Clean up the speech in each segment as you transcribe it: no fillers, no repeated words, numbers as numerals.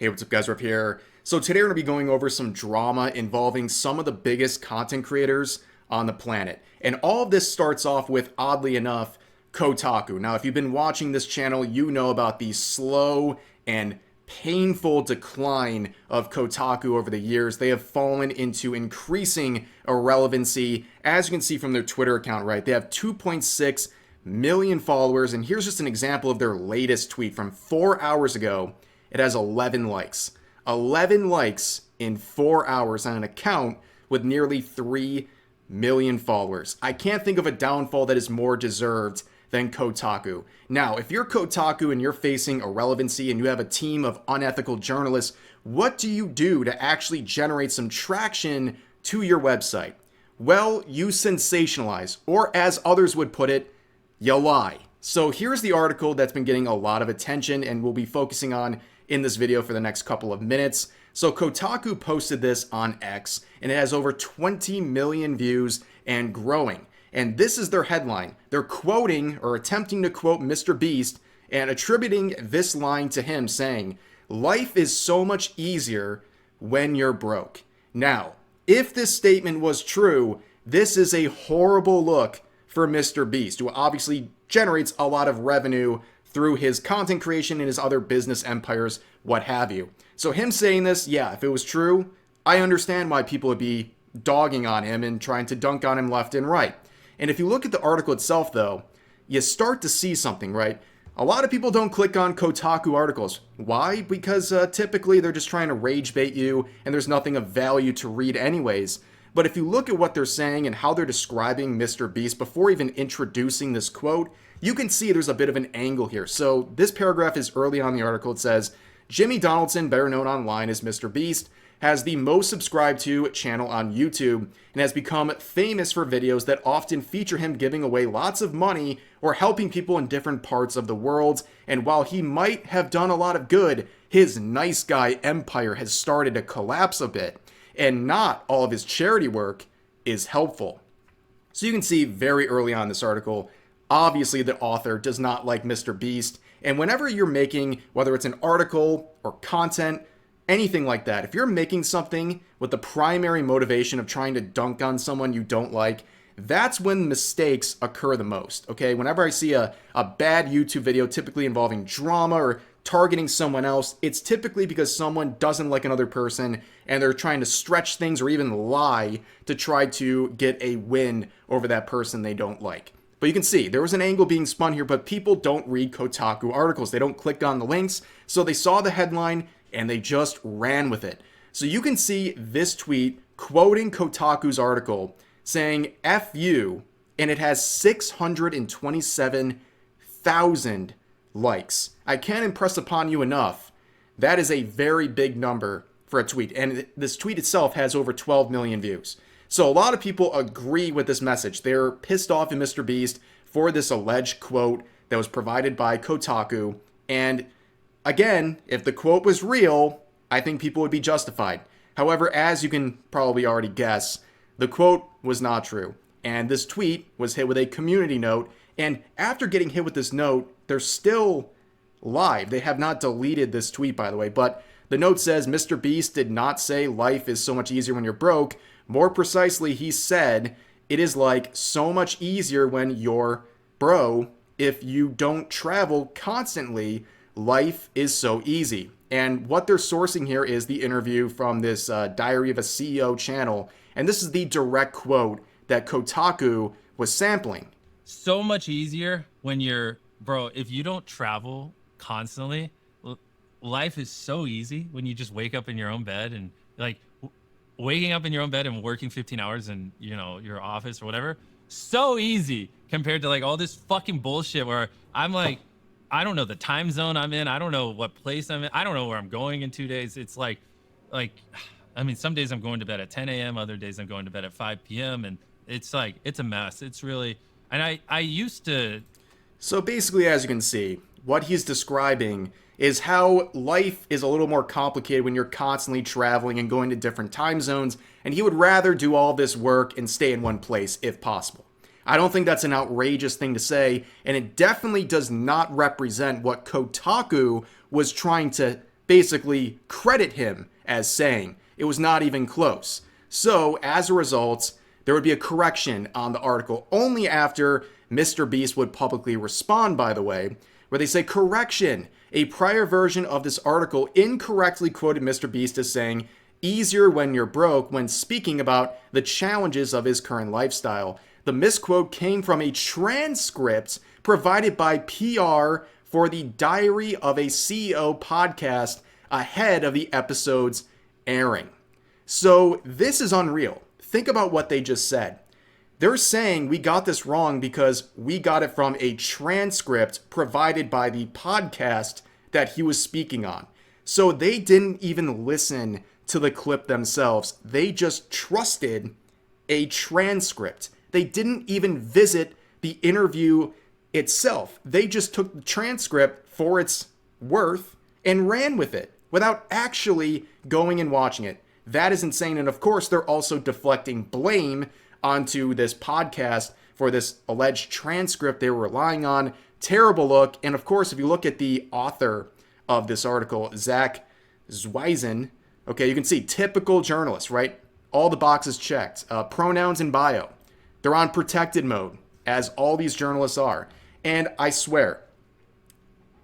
Hey, what's up guys, Rip here. So today we're going to be going over some drama involving some of the biggest content creators on the planet. And all of this starts off with, oddly enough, Kotaku. Now, if you've been watching this channel, you know about the slow and painful decline of Kotaku over the years. They have fallen into increasing irrelevancy. As you can see from their Twitter account, right? They have 2.6 million followers. And here's just an example of their latest tweet from 4 hours ago. It has 11 likes. 11 likes in 4 hours on an account with nearly 3 million followers. I can't think of a downfall that is more deserved than Kotaku. Now, if you're Kotaku and you're facing irrelevancy and you have a team of unethical journalists, what do you do to actually generate some traction to your website? Well, you sensationalize, or as others would put it, you lie. So here's the article that's been getting a lot of attention and we'll be focusing on in this video for the next couple of minutes. So Kotaku posted this on X and it has over 20 million views and growing. And this is their headline. They're quoting or attempting to quote MrBeast and attributing this line to him saying, "Life is so much easier when you're broke." Now, if this statement was true, this is a horrible look for MrBeast, who obviously generates a lot of revenue through his content creation and his other business empires, what have you. So him saying this, yeah, if it was true, I understand why people would be dogging on him and trying to dunk on him left and right. And if you look at the article itself, though, you start to see something, right? A lot of people don't click on Kotaku articles. Why? Because typically they're just trying to rage bait you and there's nothing of value to read anyways. But if you look at what they're saying and how they're describing MrBeast before even introducing this quote, you can see there's a bit of an angle here. So this paragraph is early on in the article. It says, Jimmy Donaldson, better known online as MrBeast, has the most subscribed to channel on YouTube and has become famous for videos that often feature him giving away lots of money or helping people in different parts of the world. And while he might have done a lot of good, his nice guy empire has started to collapse a bit. And not all of his charity work is helpful. So you can see very early on in this article, obviously the author does not like MrBeast. And whenever you're making, whether it's an article or content, anything like that, if you're making something with the primary motivation of trying to dunk on someone you don't like, that's when mistakes occur the most, okay? Whenever I see a bad YouTube video, typically involving drama or targeting someone else, it's typically because someone doesn't like another person and they're trying to stretch things or even lie to try to get a win over that person they don't like. But you can see there was an angle being spun here, but people don't read Kotaku articles. They don't click on the links. So they saw the headline and they just ran with it. So you can see this tweet quoting Kotaku's article saying F you, and it has 627,000 likes. I can't impress upon you enough. That is a very big number for a tweet. And this tweet itself has over 12 million views. So a lot of people agree with this message. They're pissed off at MrBeast for this alleged quote that was provided by Kotaku. And again, if the quote was real, I think people would be justified. However, as you can probably already guess, the quote was not true. And this tweet was hit with a community note. And after getting hit with this note, they're still live. They have not deleted this tweet, by the way. But the note says, MrBeast did not say life is so much easier when you're broke. More precisely, he said, it is like so much easier when you're bro. If you don't travel constantly, life is so easy. And what they're sourcing here is the interview from this Diary of a CEO channel. And this is the direct quote that Kotaku was sampling. So much easier when you're, bro, if you don't travel constantly, life is so easy when you just wake up in your own bed and like waking up in your own bed and working 15 hours in, you know, your office or whatever. So easy compared to like all this fucking bullshit where I'm like, I don't know the time zone I'm in. I don't know what place I'm in. I don't know where I'm going in 2 days. It's like, I mean, some days I'm going to bed at 10 a.m. Other days I'm going to bed at 5 p.m. And it's like, it's a mess. It's really, and I used to. So basically, as you can see, what he's describing is how life is a little more complicated when you're constantly traveling and going to different time zones, and he would rather do all this work and stay in one place if possible. I don't think that's an outrageous thing to say, and it definitely does not represent what Kotaku was trying to basically credit him as saying. It was not even close. So, as a result, there would be a correction on the article only after MrBeast would publicly respond, by the way, where they say, correction, a prior version of this article incorrectly quoted MrBeast as saying, easier when you're broke, when speaking about the challenges of his current lifestyle. The misquote came from a transcript provided by PR for the Diary of a CEO podcast ahead of the episode's airing. So this is unreal. Think about what they just said. They're saying we got this wrong because we got it from a transcript provided by the podcast that he was speaking on. So they didn't even listen to the clip themselves. They just trusted a transcript. They didn't even visit the interview itself. They just took the transcript for its worth and ran with it without actually going and watching it. That is insane. And of course, they're also deflecting blame onto this podcast for this alleged transcript they were relying on. Terrible look. And of course, if you look at the author of this article, Zach Zweisen, okay, you can see typical journalist, right? All the boxes checked. Pronouns in bio. They're on protected mode, as all these journalists are. And I swear,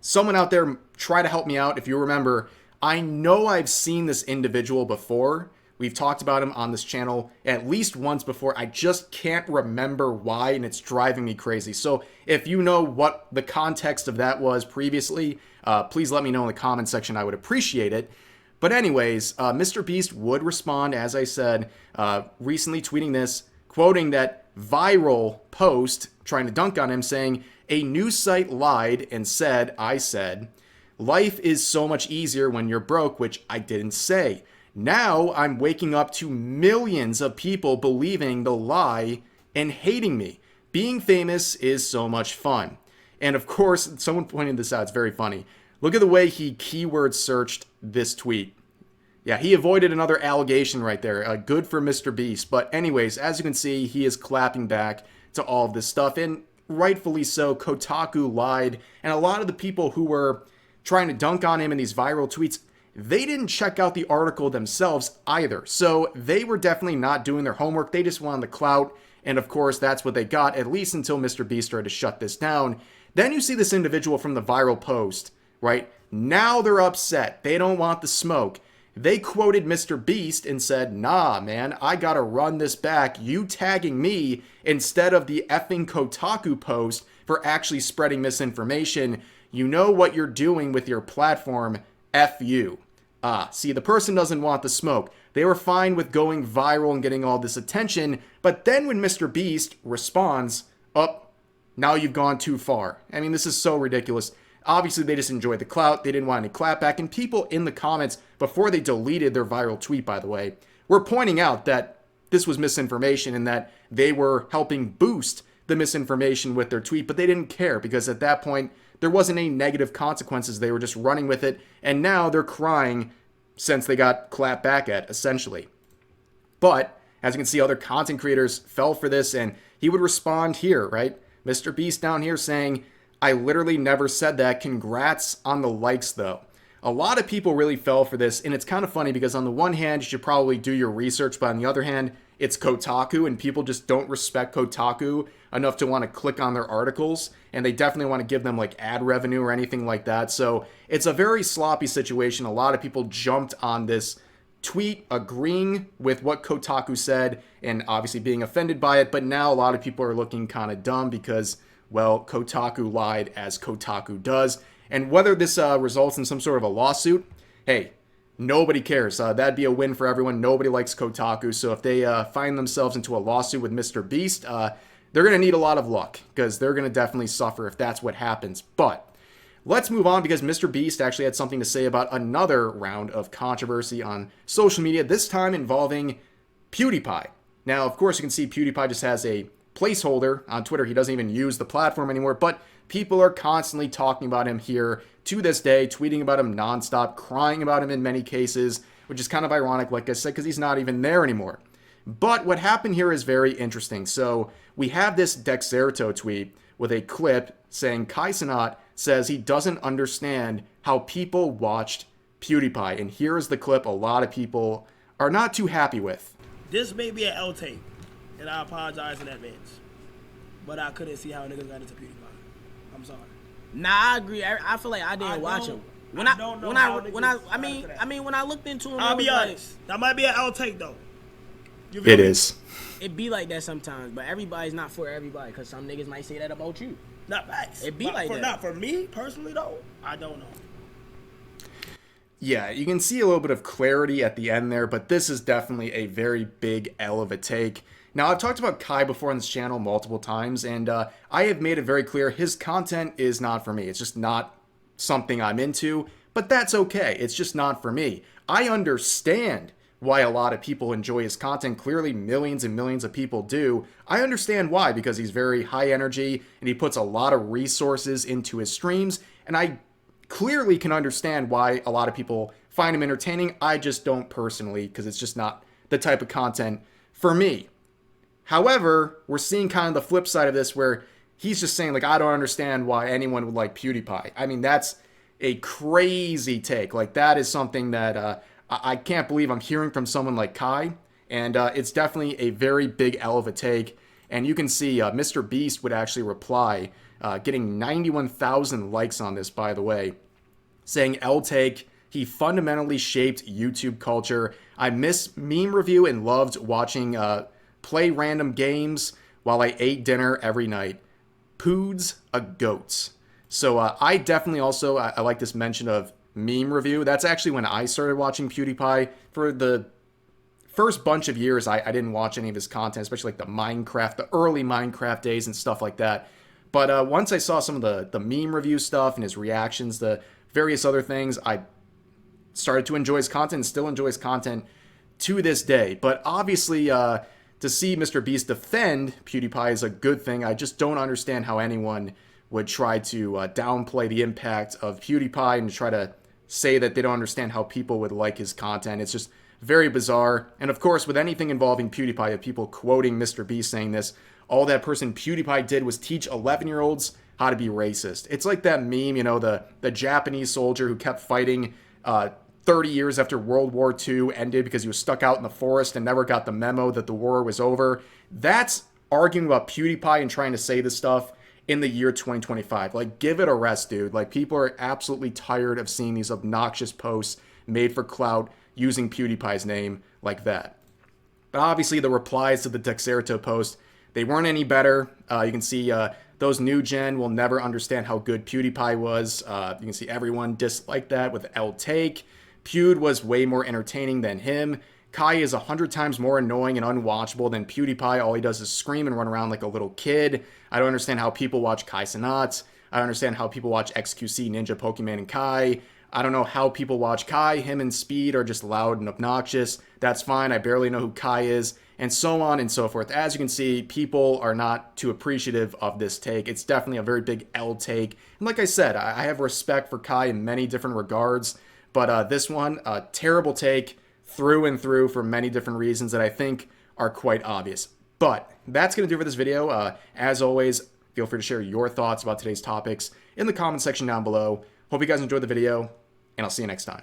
someone out there try to help me out. If you remember, I know I've seen this individual before. We've talked about him on this channel at least once before. I just can't remember why, and it's driving me crazy. So if you know what the context of that was previously, please let me know in the comment section. I would appreciate it. But anyways, MrBeast would respond, as I said, recently tweeting this, quoting that viral post, trying to dunk on him, saying, a news site lied and said, I said, life is so much easier when you're broke, which I didn't say. Now I'm waking up to millions of people believing the lie and hating me. Being famous is so much fun. And of course, someone pointed this out. It's very funny. Look at the way he keyword searched this tweet. Yeah, he avoided another allegation right there. Good for MrBeast. But anyways, as you can see, he is clapping back to all of this stuff. And rightfully so, Kotaku lied. And a lot of the people who were trying to dunk on him in these viral tweets, they didn't check out the article themselves either. So they were definitely not doing their homework. They just wanted the clout. And of course, that's what they got, at least until MrBeast started to shut this down. Then you see this individual from the viral post, right? Now they're upset. They don't want the smoke. They quoted MrBeast and said, nah, man, I gotta run this back. You tagging me instead of the effing Kotaku post for actually spreading misinformation. You know what you're doing with your platform. F you. See, the person doesn't want the smoke. They were fine with going viral and getting all this attention, but then when MrBeast responds, now you've gone too far. I mean, this is so ridiculous. Obviously, they just enjoyed the clout. They didn't want any clapback. And people in the comments, before they deleted their viral tweet, by the way, were pointing out that this was misinformation and that they were helping boost the misinformation with their tweet, but they didn't care because at that point, there wasn't any negative consequences. They were just running with it. And now they're crying since they got clapped back at, essentially. But as you can see, other content creators fell for this, and he would respond here, right? MrBeast down here saying, I literally never said that. Congrats on the likes, though. A lot of people really fell for this, and it's kind of funny because on the one hand, you should probably do your research, but on the other hand, it's Kotaku, and people just don't respect Kotaku enough to want to click on their articles, and they definitely want to give them like ad revenue or anything like that. So it's a very sloppy situation. A lot of people jumped on this tweet agreeing with what Kotaku said and obviously being offended by it, but now a lot of people are looking kind of dumb because, well, Kotaku lied, as Kotaku does. And whether this results in some sort of a lawsuit, hey, nobody cares. That'd be a win for everyone. Nobody likes Kotaku. So if they find themselves into a lawsuit with MrBeast, they're going to need a lot of luck because they're going to definitely suffer if that's what happens. But let's move on because MrBeast actually had something to say about another round of controversy on social media, this time involving PewDiePie. Now, of course, you can see PewDiePie just has a placeholder on Twitter. He doesn't even use the platform anymore, but people are constantly talking about him here to this day, tweeting about him nonstop, crying about him in many cases, which is kind of ironic, like I said, because he's not even there anymore. But what happened here is very interesting. So we have this Dexerto tweet with a clip saying Cenat says he doesn't understand how people watched PewDiePie. And here's the clip a lot of people are not too happy with. This may be an L tape, and I apologize in advance. But I couldn't see how niggas got into PewDiePie. I'm sorry. Nah, I agree. I feel like I didn't watch him. When I looked into him, I'll be honest. That might be an L tape though. It is. It be like that sometimes, but everybody's not for everybody, because some niggas might say that about you. Not facts. It be like that. Not for me personally though. I don't know. Yeah, you can see a little bit of clarity at the end there, but this is definitely a very big L of a take. Now, I've talked about Kai before on this channel multiple times, and I have made it very clear his content is not for me. It's just not something I'm into, but that's okay. It's just not for me. I understand why a lot of people enjoy his content. Clearly, millions and millions of people do. I understand why, because he's very high energy, and he puts a lot of resources into his streams, and I clearly can understand why a lot of people find him entertaining. I just don't personally, because it's just not the type of content for me. However, we're seeing kind of the flip side of this where he's just saying, like, I don't understand why anyone would like PewDiePie. I mean, that's a crazy take. Like, that is something that I can't believe I'm hearing from someone like Kai. And it's definitely a very big L of a take. And you can see MrBeast would actually reply, getting 91,000 likes on this, by the way, saying, L take, he fundamentally shaped YouTube culture. I miss meme review and loved watching play random games while I ate dinner every night. Poods a goats. So I definitely also, I like this mention of meme review. That's actually when I started watching PewDiePie. For the first bunch of years, I didn't watch any of his content, especially like the early Minecraft days and stuff like that. But once I saw some of the meme review stuff and his reactions, the various other things, I started to enjoy his content and still enjoy his content to this day. But obviously, to see MrBeast defend PewDiePie is a good thing. I just don't understand how anyone would try to downplay the impact of PewDiePie and try to say that they don't understand how people would like his content. It's just very bizarre. And of course, with anything involving PewDiePie, of people quoting MrBeast saying this, all that person PewDiePie did was teach 11-year-olds how to be racist. It's like that meme, you know, the Japanese soldier who kept fighting 30 years after World War II ended because he was stuck out in the forest and never got the memo that the war was over. That's arguing about PewDiePie and trying to say this stuff in the year 2025. Like, give it a rest, dude. Like, people are absolutely tired of seeing these obnoxious posts made for clout using PewDiePie's name like that. But obviously, the replies to the Dexerto post, they weren't any better. You can see those new gen will never understand how good PewDiePie was. You can see everyone disliked that with L take. Pewd was way more entertaining than him. Kai is 100 times more annoying and unwatchable than PewDiePie. All he does is scream and run around like a little kid. I don't understand how people watch Kai Cenat. I don't understand how people watch XQC, Ninja, Pokemon, and Kai. I don't know how people watch Kai. Him and Speed are just loud and obnoxious. That's fine. I barely know who Kai is. And so on and so forth. As you can see, people are not too appreciative of this take. It's definitely a very big L take. And like I said, I have respect for Kai in many different regards. But this one, a terrible take through and through for many different reasons that I think are quite obvious. But that's going to do it for this video. As always, feel free to share your thoughts about today's topics in the comment section down below. Hope you guys enjoyed the video, and I'll see you next time.